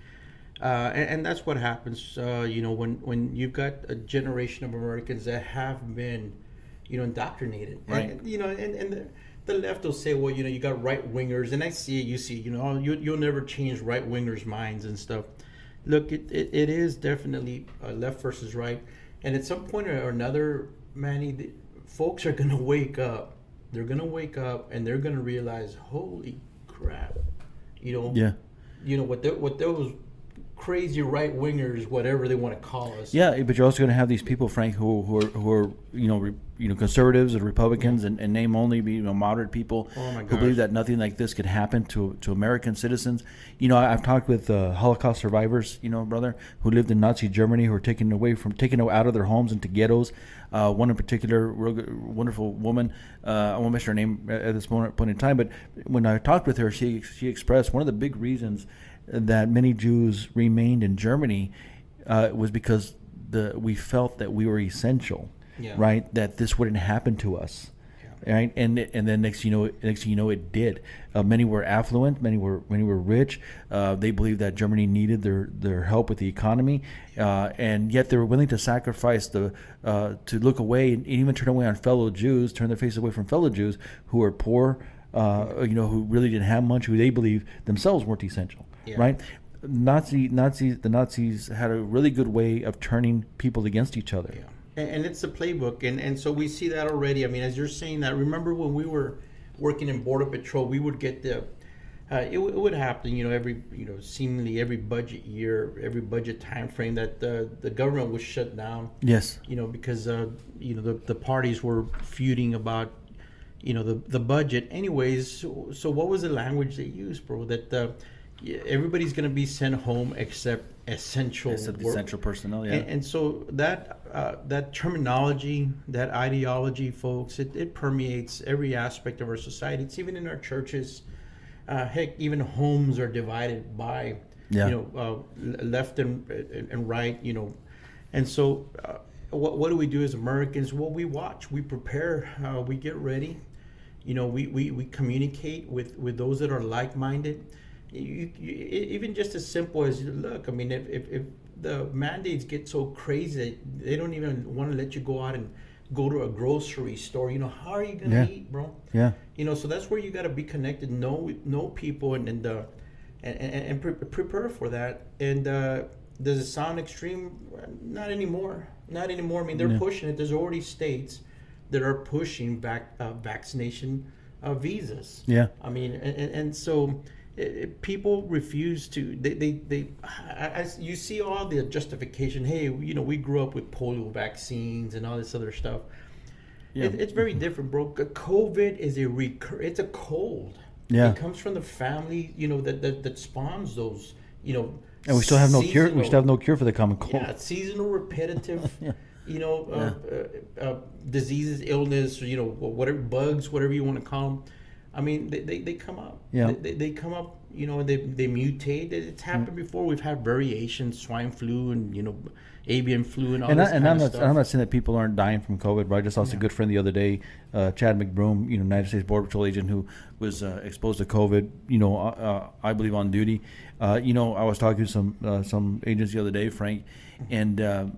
and that's what happens. When you've got a generation of Americans that have been, indoctrinated, right? And the left will say, well, you got right wingers, and I see it. You see, you'll never change right wingers' minds and stuff. Look, it is definitely left versus right, and at some point or another, Manny, the folks are gonna wake up. They're gonna wake up and they're gonna realize, holy crap, what those crazy right wingers, whatever they want to call us. Yeah, but you're also gonna have these people, Frank, who are conservatives and Republicans and name only, moderate people who believe that nothing like this could happen to American citizens. I've talked with Holocaust survivors, brother, who lived in Nazi Germany, who were taken out of their homes into ghettos. One in particular, wonderful woman. I won't mention her name at this point in time, but when I talked with her, she expressed one of the big reasons that many Jews remained in Germany was because we felt that we were essential. Yeah. Right, that this wouldn't happen to us, right? And then next you know, it did. Many were affluent, many were rich. They believed that Germany needed their help with the economy, and yet they were willing to sacrifice to look away and even turn away on fellow Jews, turn their faces away from fellow Jews who were poor, who really didn't have much, who they believed themselves weren't essential, right? The Nazis had a really good way of turning people against each other. Yeah. And it's a playbook, and so we see that already. I mean, as you're saying that, remember when we were working in Border Patrol, we would get it would happen, every, seemingly every budget year, every budget time frame that the government was shut down. Yes. Because, the parties were feuding about, the budget. Anyways, so what was the language they used, bro? That everybody's going to be sent home except essential personnel, yeah. And so that terminology, that ideology, folks, it permeates every aspect of our society. It's even in our churches. Heck, even homes are divided by, left and right, And so what do we do as Americans? Well, we watch, we prepare, we get ready. We communicate with those that are like-minded. You, even just as simple as, look, I mean, if the mandates get so crazy that they don't even want to let you go out and go to a grocery store, how are you going to eat, bro? Yeah. So that's where you got to be connected, know people, and prepare for that. And does it sound extreme? Not anymore. I mean, they're pushing it. There's already states that are pushing back vaccination visas. Yeah. I mean, and so people refuse to. You see all the justification. Hey, we grew up with polio vaccines and all this other stuff. Yeah. It's very different, bro. COVID is it's a cold. Yeah. It comes from the family, that spawns those, And we still have no cure. We still have no cure for the common cold. Yeah, seasonal, repetitive, diseases, illness, whatever, bugs, whatever you want to call them. I mean, they come up. Yeah. They come up, they mutate. It's happened before. We've had variations, swine flu and, avian flu and all this kind of stuff. I'm not saying that people aren't dying from COVID, but I just lost a good friend the other day, Chad McBroom, United States Border Patrol agent who was exposed to COVID, I believe on duty. I was talking to some agents the other day, Frank, and,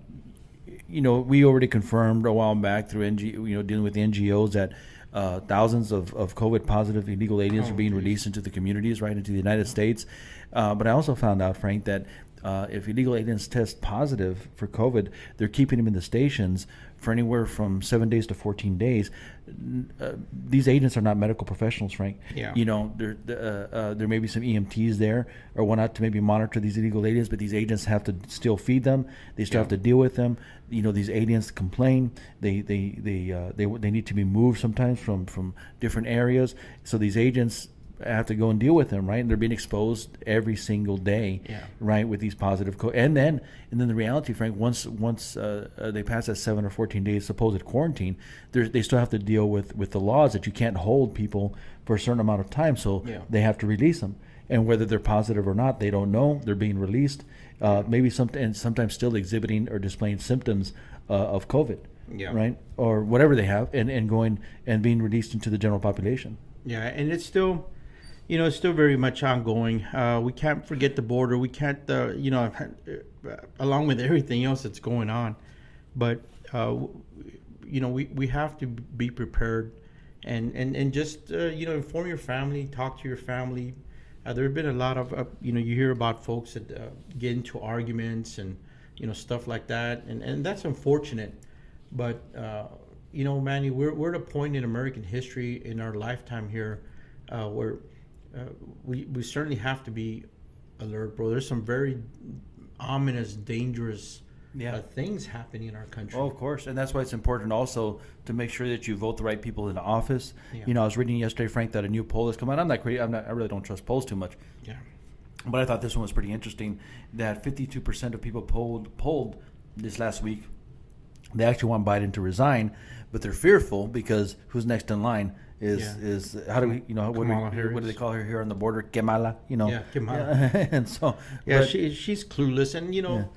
we already confirmed a while back through dealing with the NGOs that thousands of COVID positive illegal aliens are being released into the communities, right, into the United States. But I also found out, Frank, that if illegal aliens test positive for COVID, they're keeping them in the stations for anywhere from 7 days to 14 days. These agents are not medical professionals, Frank. Yeah. You know, there may be some EMTs there or whatnot to maybe monitor these illegal aliens, but these agents have to still feed them. They still have to deal with them. You know, these aliens complain. They need to be moved sometimes from different areas. So these agents have to go and deal with them, right? And they're being exposed every single day, right, with these positive and then the reality, Frank, once they pass that 7 or 14 days supposed quarantine, they still have to deal with the laws that you can't hold people for a certain amount of time, so they have to release them. And whether they're positive or not, they don't know. They're being released, maybe sometimes still exhibiting or displaying symptoms of COVID, right, or whatever they have, and going and being released into the general population. Yeah, and it's still. You know, it's still very much ongoing. We can't forget the border. We can't, you know, along with everything else that's going on. But, you know, we have to be prepared and just, you know, inform your family, talk to your family. There have been a lot of, you know, you hear about folks that get into arguments and, you know, stuff like that. And that's unfortunate. But, you know, Manny, we're at a point in American history in our lifetime here where we certainly have to be alert, bro. There's some very ominous, dangerous things happening in our country. Oh, of course, and that's why it's important also to make sure that you vote the right people into office. You know, I was reading yesterday, Frank, that a new poll has come out. I'm not crazy. I really don't trust polls too much. Yeah. But I thought this one was pretty interesting. That 52% of people polled this last week, they actually want Biden to resign, but they're fearful because who's next in line is how do we, you know, what do they call her here on the border? Kamala, you know. Yeah, Kamala. And so she's clueless, and you know,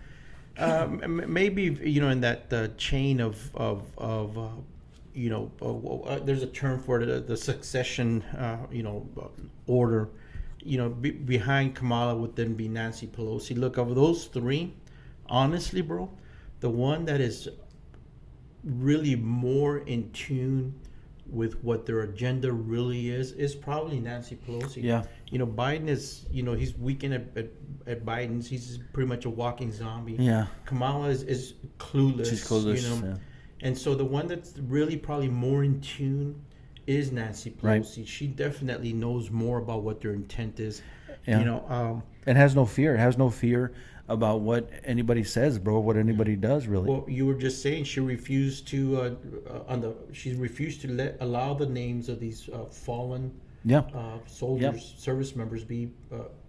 maybe you know in that chain of you know, there's a term for it, the succession, you know, order. You know, behind Kamala would then be Nancy Pelosi. Look, of those three, honestly, bro, the one that is really more in tune with what their agenda really is probably Nancy Pelosi. Yeah. You know, Biden is, you know, he's weakened at Biden's. He's pretty much a walking zombie. Yeah. Kamala is clueless. She's clueless, you know. And so the one that's really probably more in tune is Nancy Pelosi. Right. She definitely knows more about what their intent is. Yeah. You know, and has no fear. Has no fear about what anybody says, bro. What anybody does, really. Well, you were just saying she refused to allow the names of these fallen soldiers, service members be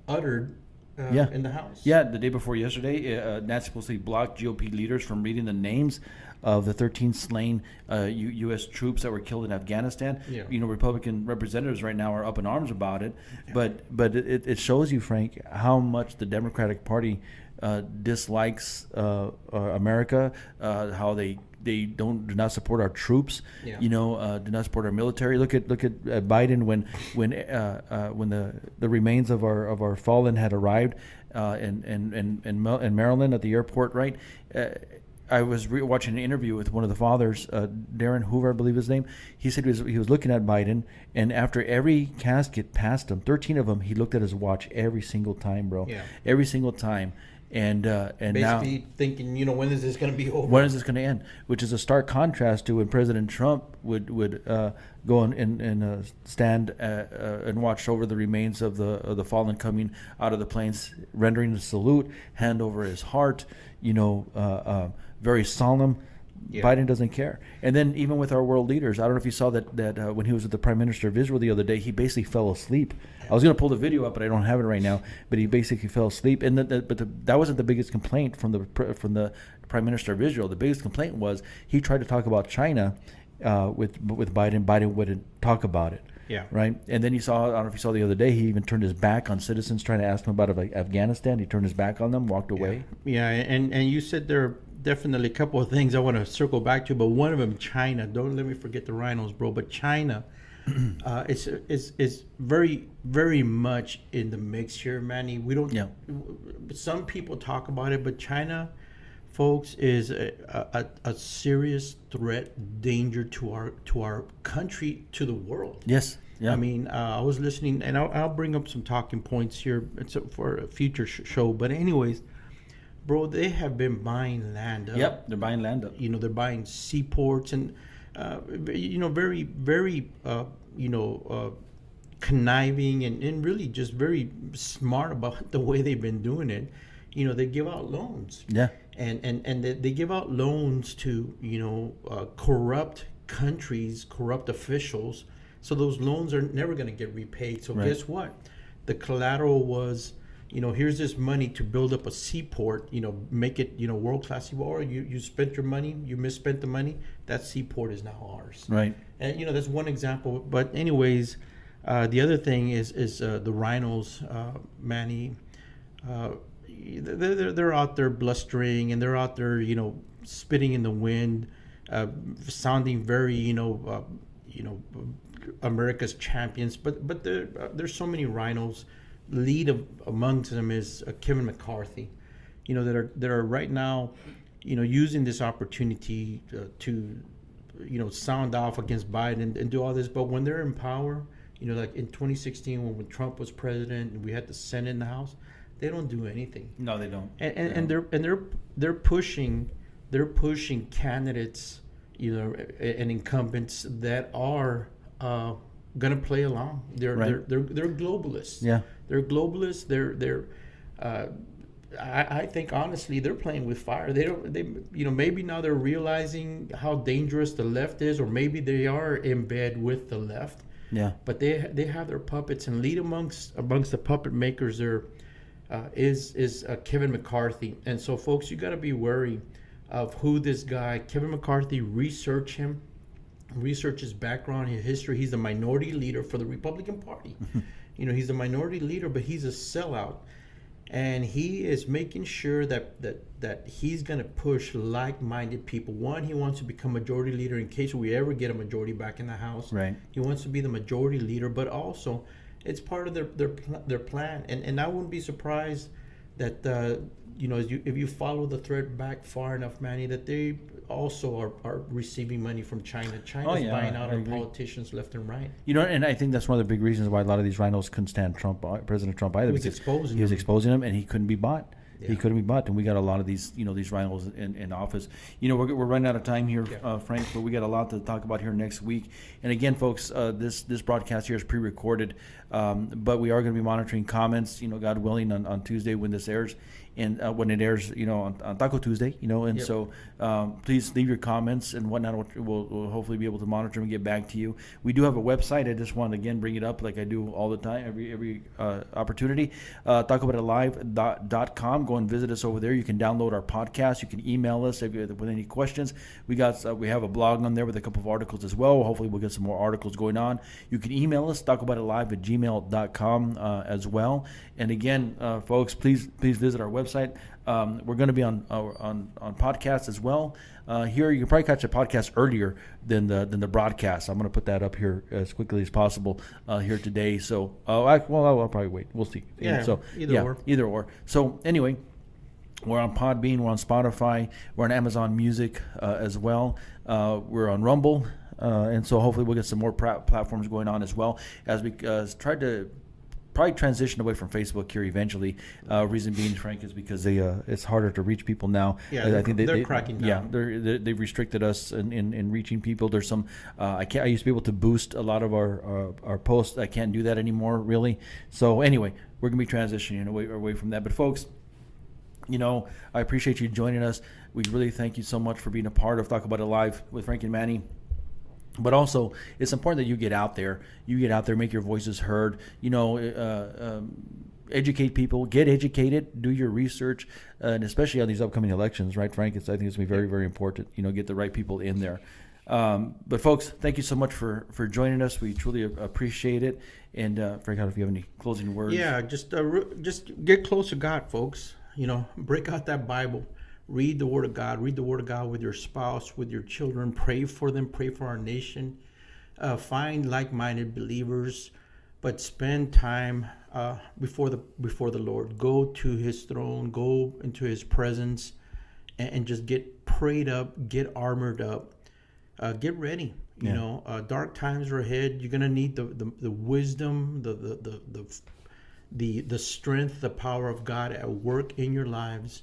uttered in the House. Yeah, the day before yesterday, Nancy Pelosi blocked GOP leaders from reading the names of the 13 slain U.S. troops that were killed in Afghanistan. Yeah. You know, Republican representatives right now are up in arms about it. Yeah. But it shows you, Frank, how much the Democratic Party dislikes America, how they do not support our troops. Yeah. You know, do not support our military. Look at Biden when the remains of our fallen had arrived in Maryland at the airport, right? I was watching an interview with one of the fathers, Darren Hoover, I believe his name. He said he was looking at Biden, and after every casket passed him, 13 of them, he looked at his watch every single time, bro. Yeah. Every single time. And basically now thinking, you know, when is this going to be over? When is this going to end? Which is a stark contrast to when President Trump would go and stand and watch over the remains of the fallen coming out of the planes, rendering a salute, hand over his heart, you know, very solemn. Yeah. Biden doesn't care. And then even with our world leaders, I don't know if you saw that when he was with the Prime Minister of Israel the other day, he basically fell asleep. I was going to pull the video up, but I don't have it right now. But he basically fell asleep. And that wasn't the biggest complaint from the Prime Minister of Israel. The biggest complaint was he tried to talk about China with Biden. Biden wouldn't talk about it. Yeah. Right. And then I don't know if you saw the other day, he even turned his back on citizens trying to ask him about Afghanistan. He turned his back on them, walked away. Yeah. And you said there are definitely a couple of things I want to circle back to, but one of them, China. Don't let me forget the rhinos, bro. But China is very, very much in the mix here, Manny. We don't. Yeah. Some people talk about it, but China, folks, is a serious threat, danger to our country, to the world. Yes. Yeah. I mean, I was listening, and I'll bring up some talking points here. It's for a future show. But anyways, bro, they have been buying land up. Yep, they're buying land up. You know, they're buying seaports and, you know, very, very, conniving and really just very smart about the way they've been doing it. You know, they give out loans. Yeah. And they give out loans to, corrupt countries, corrupt officials. So those loans are never going to get repaid. So Right. guess what? The collateral was, here's this money to build up a seaport, make it, world-class seaport. Or you spent your money, you misspent the money. That seaport is now ours. Right. And, that's one example. But anyways, the other thing is the rhinos, Manny. They're out there blustering, and they're out there, spitting in the wind, sounding very, America's champions. But there's so many rhinos. Lead amongst them is Kevin McCarthy, that are right now, using this opportunity to, sound off against Biden and do all this. But when they're in power, like in 2016 when Trump was president and we had the Senate and the House, they don't do anything. No, they don't. And they're pushing candidates, and incumbents that are gonna play along. They're globalists. Yeah. They're globalists. I think honestly they're playing with fire. Maybe now they're realizing how dangerous the left is, or maybe they are in bed with the left. Yeah. But they have their puppets, and lead amongst the puppet makers there is Kevin McCarthy. And so, folks, you got to be wary of who this guy, Kevin McCarthy. Research him, research his background, his history. He's the minority leader for the Republican Party. He's the minority leader, but he's a sellout, and he is making sure that he's going to push like-minded people. One, he wants to become majority leader in case we ever get a majority back in the House. Right. He wants to be the majority leader, but also it's part of their plan. And I wouldn't be surprised that if you follow the thread back far enough, Manny, that they also are receiving money from China. China's buying out our politicians left and right. And I think that's one of the big reasons why a lot of these rhinos couldn't stand President Trump either. He was exposing them, and he couldn't be bought. Yeah. He couldn't be bought, and we got a lot of these, these rhinos in office. We're running out of time here, Frank, but we got a lot to talk about here next week. And again, folks, this broadcast here is pre-recorded, but we are going to be monitoring comments, God willing, on Tuesday when this airs. And when it airs, on Taco Tuesday, and so please leave your comments and whatnot. We'll hopefully be able to monitor and get back to you. We do have a website. I just want to again bring it up like I do all the time, every opportunity. TacoBoutItLive.com. Go and visit us over there. You can download our podcast. You can email us with any questions. We have a blog on there with a couple of articles as well. Hopefully we'll get some more articles going on. You can email us TacoBoutItLive@gmail.com as well. And again, folks, please visit our website. We're going to be on podcasts as well. Here, you can probably catch a podcast earlier than the broadcast. I'm going to put that up here as quickly as possible here today. So, I'll probably wait. We'll see. Yeah. So either or. So anyway, we're on Podbean. We're on Spotify. We're on Amazon Music as well. We're on Rumble, and so hopefully we'll get some more platforms going on as well as we try to probably transition away from Facebook here eventually. Reason being, Frank, is because it's harder to reach people now. Yeah, I think they're cracking down. Yeah, they've restricted us in reaching people. There's some I used to be able to boost a lot of our posts. I can't do that anymore, really. So anyway, we're gonna be transitioning away from that. But folks, I appreciate you joining us. We really thank you so much for being a part of Talk About It Live with Frank and Manny. But also, it's important that you get out there. Make your voices heard. Educate people. Get educated. Do your research, and especially on these upcoming elections, right, Frank? I think it's going to be very, very important. Get the right people in there. But folks, thank you so much for joining us. We truly appreciate it. And Frank, if you have any closing words? Yeah, just get close to God, folks. Break out that Bible. Read the Word of God. Read the Word of God with your spouse, with your children. Pray for them. Pray for our nation. Find like-minded believers, but spend time before the Lord. Go to His throne. Go into His presence, and just get prayed up. Get armored up. Get ready. Dark times are ahead. You're gonna need the wisdom, the strength, the power of God at work in your lives.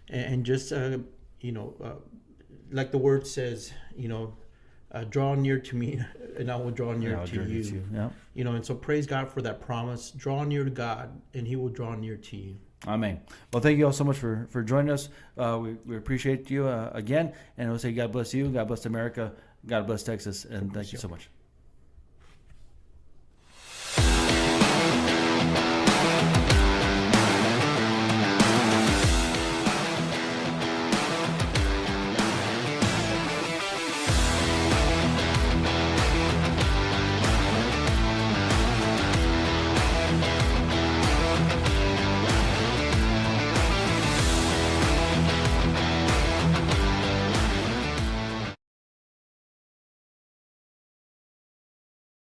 and just like the word says, draw near to me, and I will draw near to you. Yeah. And so praise God for that promise. Draw near to God, and He will draw near to you. Amen. Well, thank you all so much for joining us. We appreciate you again, and we'll say God bless you, God bless America, God bless Texas, and thank you so much.